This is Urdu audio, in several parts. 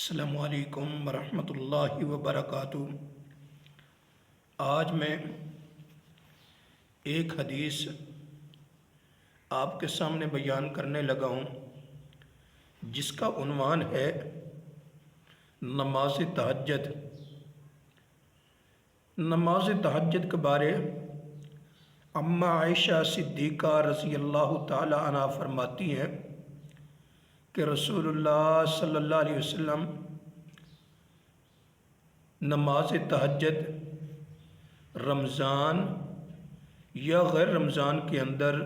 السلام علیکم ورحمۃ اللہ وبرکاتہ۔ آج میں ایک حدیث آپ کے سامنے بیان کرنے لگا ہوں جس کا عنوان ہے نماز تہجد۔ نماز تہجد کے بارے اماں عائشہ صدیقہ رضی اللہ تعالی عنہ فرماتی ہیں کہ رسول اللہ صلی اللہ علیہ وسلم نماز تہجد رمضان یا غیر رمضان کے اندر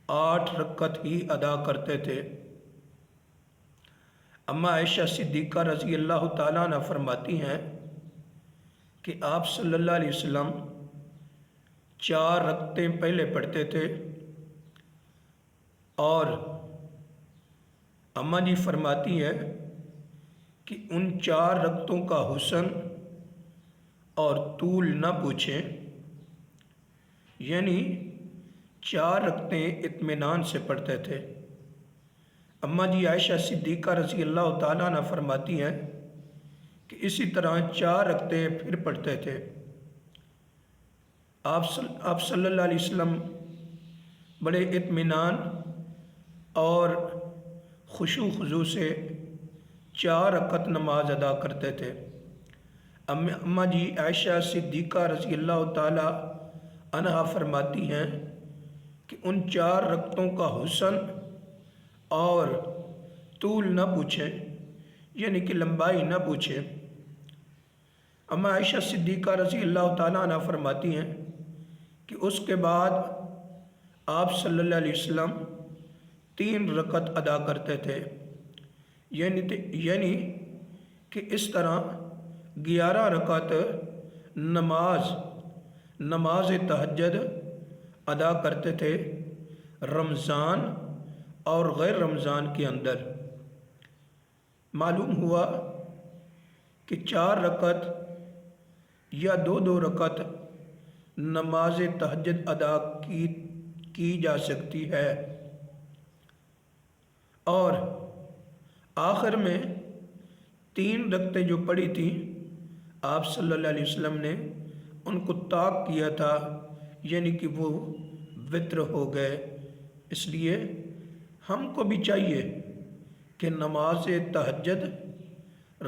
8 رکعت ہی ادا کرتے تھے۔ اماں عائشہ صدیقہ رضی اللہ تعالیٰ عنہ فرماتی ہیں کہ آپ صلی اللہ علیہ وسلم 4 رکعتیں پہلے پڑھتے تھے، اور اماں جی فرماتی ہے کہ ان 4 رکعتوں کا حسن اور طول نہ پوچھیں، یعنی 4 رکعتیں اطمینان سے پڑھتے تھے۔ اماں جی عائشہ صدیقہ رضی اللہ تعالیٰ عنہ فرماتی ہیں کہ اسی طرح 4 رکعتیں پھر پڑھتے تھے۔ آپ صلی اللہ علیہ وسلم بڑے اطمینان اور خشوع و خضوع سے 4 رکعت نماز ادا کرتے تھے۔ اماں جی عائشہ صدیقہ رضی اللہ تعالی عنہا فرماتی ہیں کہ ان 4 رکعتوں کا حسن اور طول نہ پوچھیں، یعنی کہ لمبائی نہ پوچھیں۔ اماں عائشہ صدیقہ رضی اللہ تعالی عنہ فرماتی ہیں کہ اس کے بعد آپ صلی اللہ علیہ وسلم 3 رکعت ادا کرتے تھے، یعنی کہ اس طرح 11 رکعت نماز تہجد ادا کرتے تھے رمضان اور غیر رمضان کے اندر۔ معلوم ہوا کہ 4 رکعت یا 2 رکعت نماز تہجد ادا کی جا سکتی ہے، اور آخر میں 3 رکعتیں جو پڑھی تھیں آپ صلی اللہ علیہ وسلم نے ان کو طاق کیا تھا، یعنی کہ وہ وتر ہو گئے۔ اس لیے ہم کو بھی چاہیے کہ نماز تہجد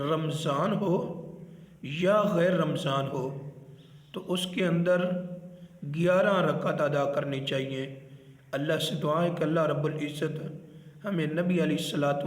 رمضان ہو یا غیر رمضان ہو تو اس کے اندر 11 رکعت ادا کرنی چاہیے۔ اللہ سے دعا ہے کہ اللہ رب العزت ہمیں نبی علیہ الصلوۃ